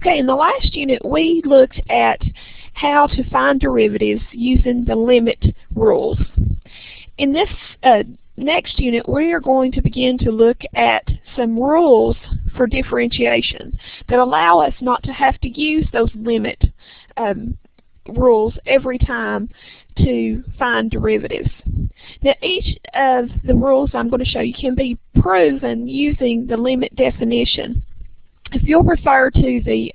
Okay, in the last unit we looked at how to find derivatives using the limit rules. In this next unit we are going to begin to look at some rules for differentiation that allow us not to have to use those limit rules every time to find derivatives. Now each of the rules I'm going to show you can be proven using the limit definition. If you'll refer to the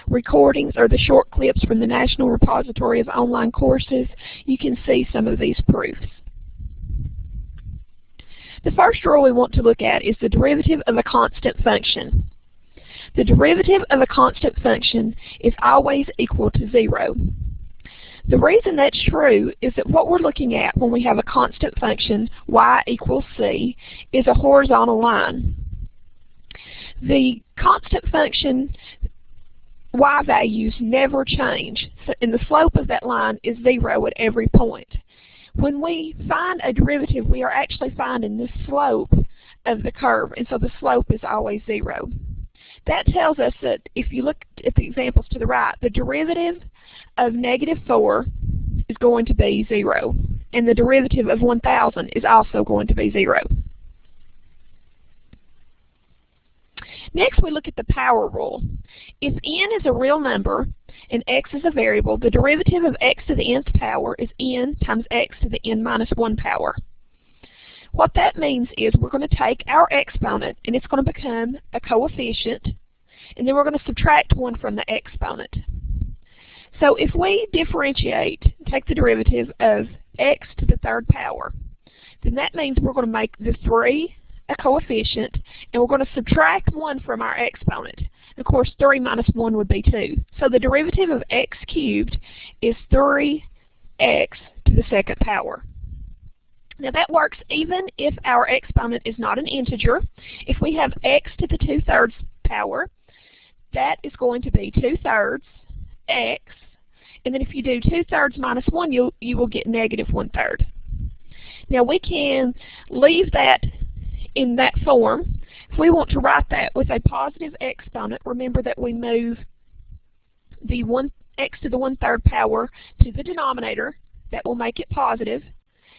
recordings or the short clips from the National Repository of Online Courses, you can see some of these proofs. The first rule we want to look at is the derivative of a constant function. The derivative of a constant function is always equal to 0. The reason that's true is that what we're looking at when we have a constant function, y equals c, is a horizontal line. The constant function y values never change, and the slope of that line is 0 at every point. When we find a derivative, we are actually finding the slope of the curve, and so the slope is always 0. That tells us that if you look at the examples to the right, the derivative of -4 is going to be 0, and the derivative of 1,000 is also going to be 0. Next we look at the power rule. If n is a real number and x is a variable, the derivative of x to the nth power is n times x to the n minus 1 power. What that means is we're going to take our exponent and it's going to become a coefficient, and then we're going to subtract 1 from the exponent. So if we differentiate, take the derivative of x to the 3rd power, then that means we're going to make the 3 a coefficient, and we're going to subtract 1 from our exponent. Of course, 3 minus 1 would be 2. So the derivative of x cubed is 3x to the 2nd power. Now that works even if our exponent is not an integer. If we have x to the 2/3 power, that is going to be 2/3 x, and then if you do 2/3 minus 1, you will get -1/3. Now we can leave that in that form. If we want to write that with a positive exponent, remember that we move the x to the 1/3 power to the denominator. That will make it positive.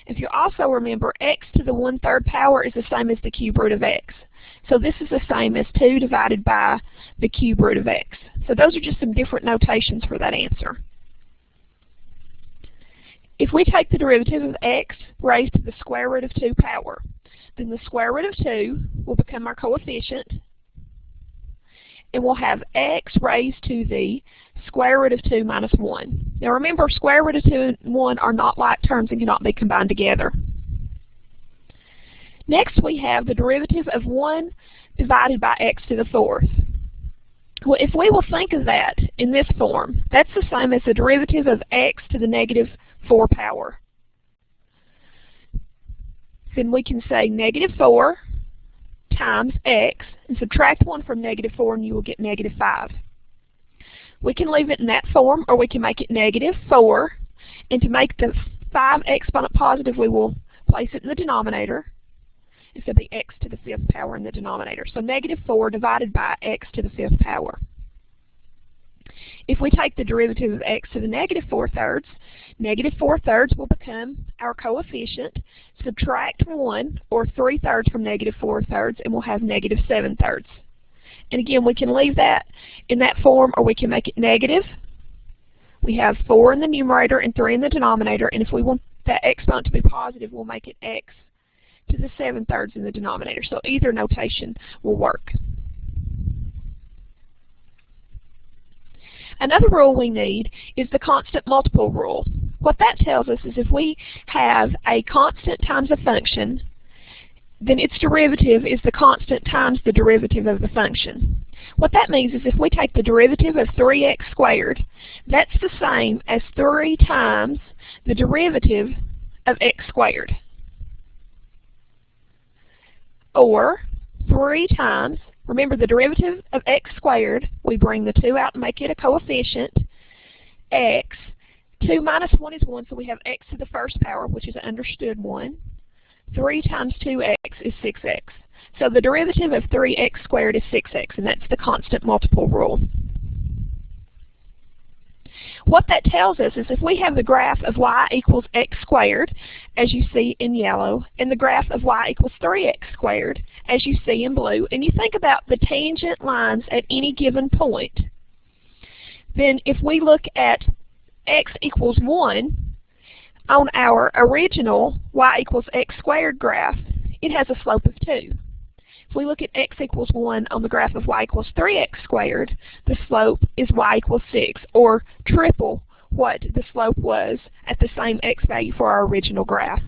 If you also remember, x to the 1/3 power is the same as the cube root of x. So this is the same as 2 divided by the cube root of x. So those are just some different notations for that answer. If we take the derivative of x raised to the square root of 2 power, then the square root of 2 will become our coefficient, and we'll have x raised to the square root of 2 minus 1. Now remember, square root of 2 and 1 are not like terms and cannot be combined together. Next we have the derivative of 1 divided by x to the 4th. Well, if we will think of that in this form, that's the same as the derivative of x to the -4 power. Then we can say -4 times x and subtract 1 from -4, and you will get -5. We can leave it in that form, or we can make it -4, and to make the 5 exponent positive, we will place it in the denominator. It's going to be x to the 5th power in the denominator. So -4 divided by x to the 5th power. If we take the derivative of x to the -4/3, -4/3 will become our coefficient. Subtract 1, or 3/3 from -4/3, and we'll have -7/3. And again, we can leave that in that form, or we can make it negative. We have 4 in the numerator and 3 in the denominator, and if we want that exponent to be positive, we'll make it x to the 7/3 in the denominator. So either notation will work. Another rule we need is the constant multiple rule. What that tells us is if we have a constant times a function, then its derivative is the constant times the derivative of the function. What that means is if we take the derivative of 3x squared, that's the same as 3 times the derivative of x squared. Or 3 times, remember the derivative of x squared, we bring the 2 out and make it a coefficient, x. 2 minus 1 is 1, so we have x to the 1st power, which is an understood 1. 3 times 2x is 6x. So the derivative of 3x squared is 6x, and that's the constant multiple rule. What that tells us is if we have the graph of y equals x squared, as you see in yellow, and the graph of y equals 3x squared, as you see in blue, and you think about the tangent lines at any given point, then if we look at x equals 1 on our original y equals x squared graph, it has a slope of 2. If we look at x equals 1 on the graph of y equals 3x squared, the slope is y equals 6, or triple what the slope was at the same x value for our original graph.